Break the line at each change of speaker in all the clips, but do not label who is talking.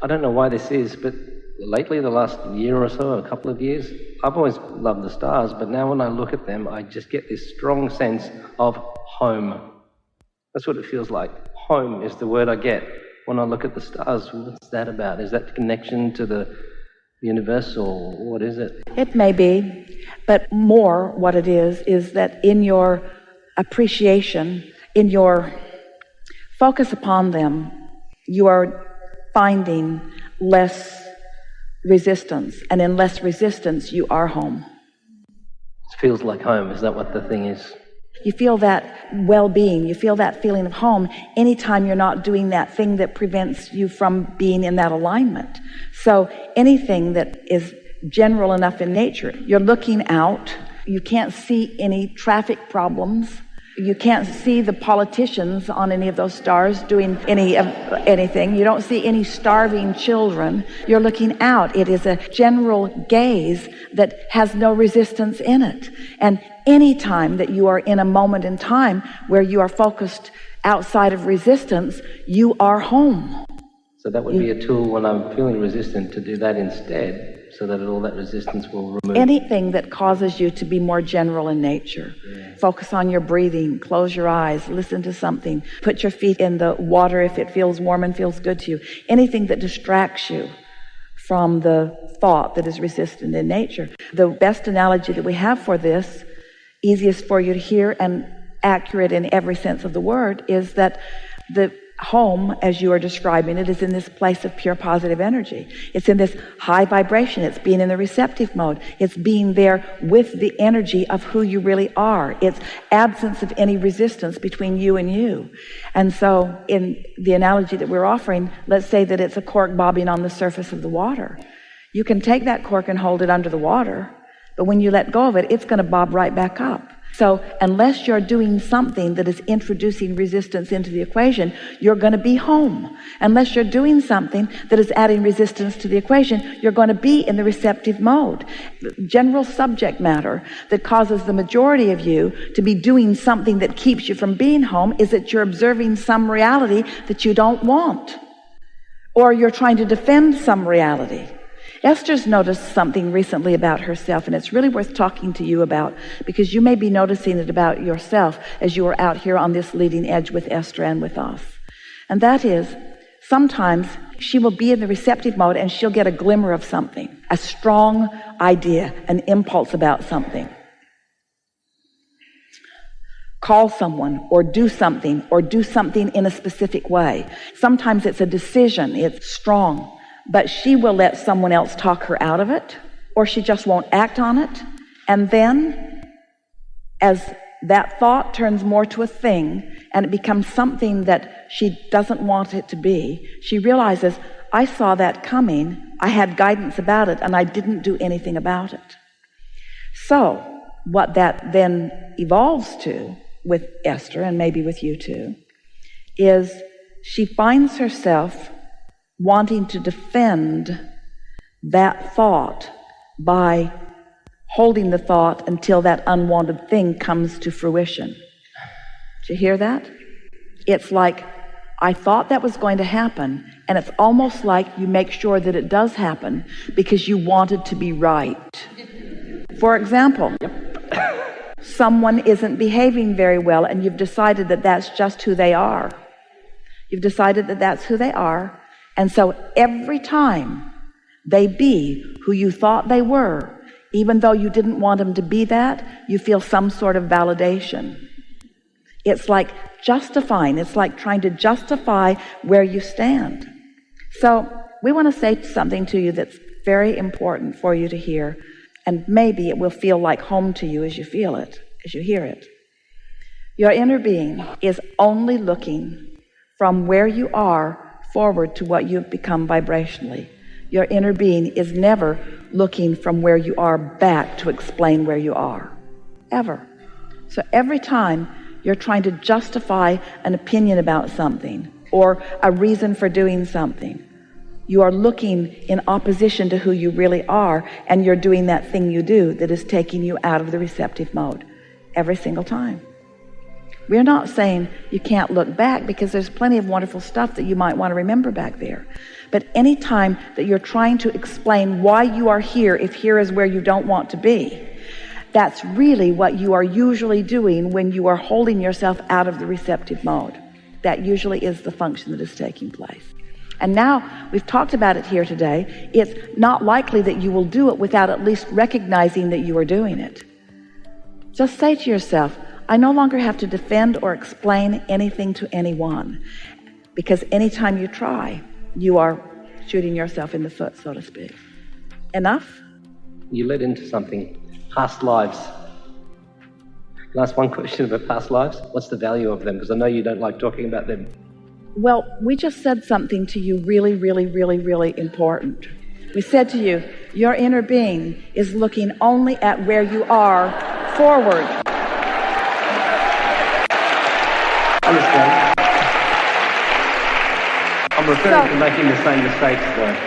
I don't know why this is, but lately, the last year or so, a couple of years, I've always loved the stars, but now when I look at them, I just get this strong sense of home. That's what it feels like. Home is the word I get when I look at the stars. What's that about? Is that connection to the universe, or what is it?
It may be, but more what it is that in your appreciation, in your focus upon them, you are finding less resistance, and in less resistance, you are home.
It feels like home. Is that what the thing is?
You feel that well-being, you feel that feeling of home anytime you're not doing that thing that prevents you from being in that alignment. So anything that is general enough in nature, you're looking out, you can't see any traffic problems, you can't see the politicians on any of those stars doing anything. You don't see any starving children. You're looking out. It is a general gaze that has no resistance in it. And any time that you are in a moment in time where you are focused outside of resistance, you are home.
So that would be a tool when I'm feeling resistant to do that instead, so that all that resistance will remove.
Anything that causes you to be more general in nature. Yeah. Focus on your breathing, close your eyes, listen to something, put your feet in the water if it feels warm and feels good to you. Anything that distracts you from the thought that is resistant in nature. The best analogy that we have for this, easiest for you to hear and accurate in every sense of the word, is that the home, as you are describing it, is in this place of pure positive energy. It's in this high vibration. It's being in the receptive mode. It's being there with the energy of who you really are. It's absence of any resistance between you and you. And so in the analogy that we're offering, let's say that it's a cork bobbing on the surface of the water. You can take that cork and hold it under the water, but when you let go of it, it's going to bob right back up. So unless you're doing something that is introducing resistance into the equation, you're going to be home. Unless you're doing something that is adding resistance to the equation, you're going to be in the receptive mode. General subject matter that causes the majority of you to be doing something that keeps you from being home is that you're observing some reality that you don't want. Or you're trying to defend some reality. Esther's noticed something recently about herself, and it's really worth talking to you about, because you may be noticing it about yourself as you are out here on this leading edge with Esther and with us. And that is, sometimes she will be in the receptive mode and she'll get a glimmer of something, a strong idea, an impulse about something. Call someone or do something in a specific way. Sometimes it's a decision, it's strong. But she will let someone else talk her out of it, or she just won't act on it. And then, as that thought turns more to a thing, and it becomes something that she doesn't want it to be, she realizes, I saw that coming, I had guidance about it, and I didn't do anything about it. So, what that then evolves to, with Esther, and maybe with you too, is she finds herself wanting to defend that thought by holding the thought until that unwanted thing comes to fruition. Did you hear that? It's like, I thought that was going to happen, and it's almost like you make sure that it does happen because you wanted to be right. For example, someone isn't behaving very well, and you've decided that that's just who they are. You've decided that that's who they are. And so every time they be who you thought they were, even though you didn't want them to be that, you feel some sort of validation. It's like justifying. It's like trying to justify where you stand. So we want to say something to you that's very important for you to hear, and maybe it will feel like home to you as you feel it, as you hear it. Your inner being is only looking from where you are forward to what you've become vibrationally. Your inner being is never looking from where you are back to explain where you are. Ever. So every time you're trying to justify an opinion about something or a reason for doing something, you are looking in opposition to who you really are, and you're doing that thing you do that is taking you out of the receptive mode every single time. We're not saying you can't look back, because there's plenty of wonderful stuff that you might want to remember back there. But any time that you're trying to explain why you are here, if here is where you don't want to be, that's really what you are usually doing when you are holding yourself out of the receptive mode. That usually is the function that is taking place. And now we've talked about it here today. It's not likely that you will do it without at least recognizing that you are doing it. Just say to yourself, I no longer have to defend or explain anything to anyone, because anytime you try, you are shooting yourself in the foot, so to speak. Enough?
You led into something. Past lives. Can I ask one question about past lives? What's the value of them? Because I know you don't like talking about them.
Well, we just said something to you really, really, really, really important. We said to you, your inner being is looking only at where you are forward.
Understand? I'm referring to making the same mistakes, though.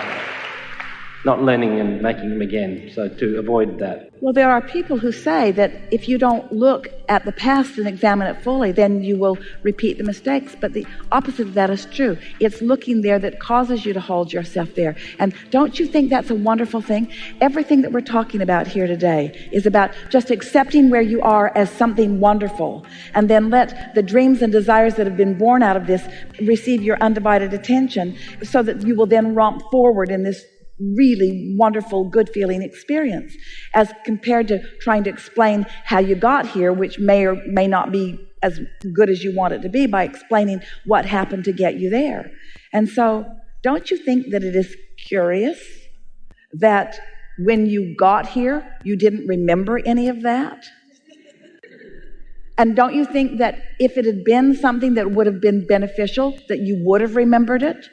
Not learning and making them again, so to avoid that.
Well, there are people who say that if you don't look at the past and examine it fully, then you will repeat the mistakes. But the opposite of that is true. It's looking there that causes you to hold yourself there. And don't you think that's a wonderful thing? Everything that we're talking about here today is about just accepting where you are as something wonderful, and then let the dreams and desires that have been born out of this receive your undivided attention, so that you will then romp forward in this really wonderful, good feeling experience, as compared to trying to explain how you got here, which may or may not be as good as you want it to be, by explaining what happened to get you there. And so, don't you think that it is curious that when you got here, you didn't remember any of that? And don't you think that if it had been something that would have been beneficial, that you would have remembered it?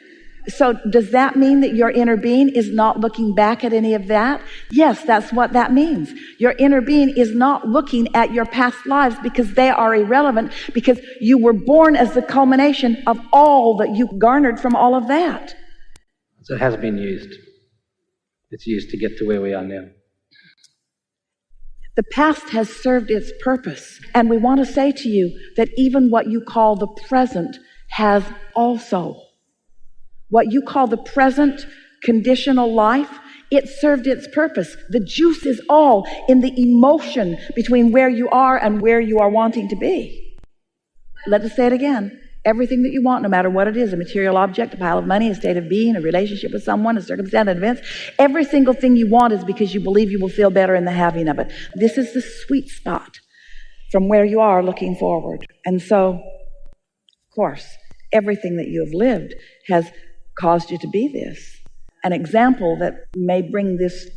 So does that mean that your inner being is not looking back at any of that? Yes, that's what that means. Your inner being is not looking at your past lives, because they are irrelevant, because you were born as the culmination of all that you garnered from all of that.
So it has been used. It's used to get to where we are now.
The past has served its purpose. And we want to say to you that even what you call the present has also. What you call the present conditional life, it served its purpose. The juice is all in the emotion between where you are and where you are wanting to be. Let us say it again. Everything that you want, no matter what it is, a material object, a pile of money, a state of being, a relationship with someone, a circumstance, an event, every single thing you want is because you believe you will feel better in the having of it. This is the sweet spot from where you are looking forward. And so, of course, everything that you have lived has caused you to be this. An example that may bring this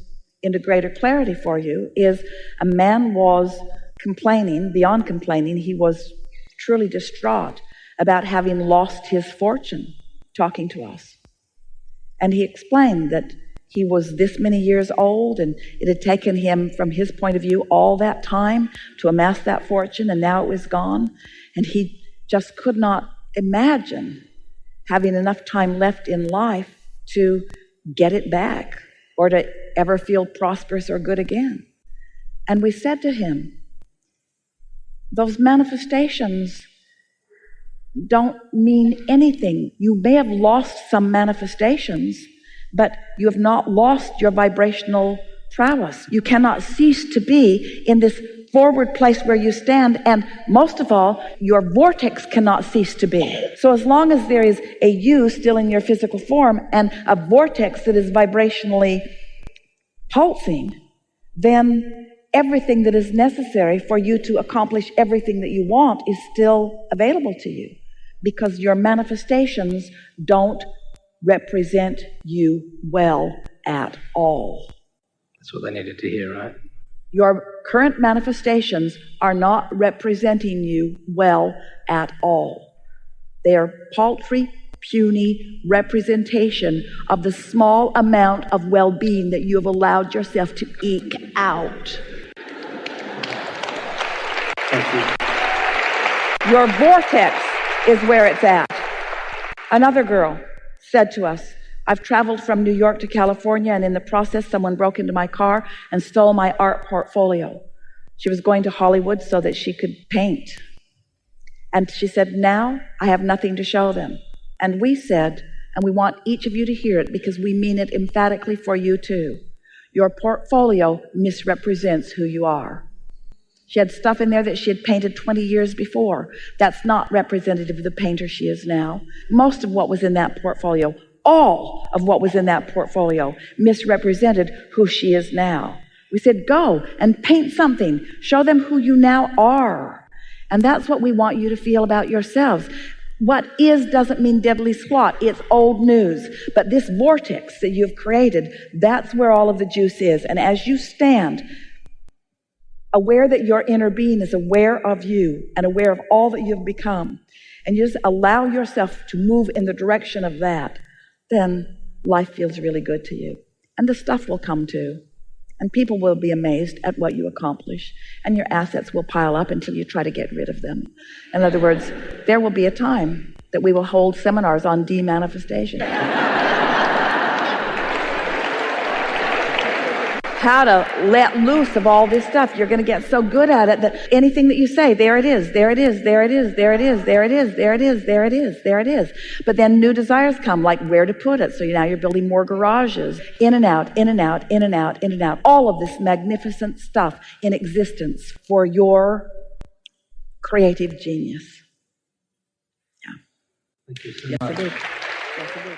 into greater clarity for you is a man was complaining, beyond complaining, he was truly distraught about having lost his fortune, talking to us. And he explained that he was this many years old, and it had taken him, from his point of view, all that time to amass that fortune, and now it was gone. And he just could not imagine having enough time left in life to get it back or to ever feel prosperous or good again. And we said to him, those manifestations don't mean anything. You may have lost some manifestations, but you have not lost your vibrational prowess. You cannot cease to be in this forward place where you stand, and most of all, your vortex cannot cease to be. So as long as there is a you still in your physical form and a vortex that is vibrationally pulsing, then everything that is necessary for you to accomplish everything that you want is still available to you, because your manifestations don't represent you well at all.
That's what they needed to hear, right?
Your current manifestations are not representing you well at all. They are paltry, puny representation of the small amount of well-being that you have allowed yourself to eke out.
Thank you.
Your vortex is where it's at. Another girl said to us, I've traveled from New York to California, and in the process, someone broke into my car and stole my art portfolio. She was going to Hollywood so that she could paint. And she said, now I have nothing to show them. And we said, And we want each of you to hear it because we mean it emphatically for you too. Your portfolio misrepresents who you are. She had stuff in there that she had painted 20 years before. That's not representative of the painter she is now. Most of what was in that portfolio, all of what was in that portfolio, misrepresented who she is now. We said, go and paint something. Show them who you now are. And that's what we want you to feel about yourselves. What is doesn't mean deadly squat. It's old news. But this vortex that you've created, that's where all of the juice is. And as you stand, aware that your inner being is aware of you and aware of all that you've become, and you just allow yourself to move in the direction of that, then life feels really good to you. And the stuff will come too. And people will be amazed at what you accomplish. And your assets will pile up until you try to get rid of them. In other words, there will be a time that we will hold seminars on demanifestation. How to let loose of all this stuff. You're going to get so good at it that anything that you say, there it is, there it is, there it is, there it is, there it is, there it is, there it is, there it is. But then new desires come, like where to put it. So now you're building more garages. In and out, in and out, in and out, in and out. All of this magnificent stuff in existence for your creative genius. Yeah.
Thank you so
Yes,
much.
it is. Yes, it is.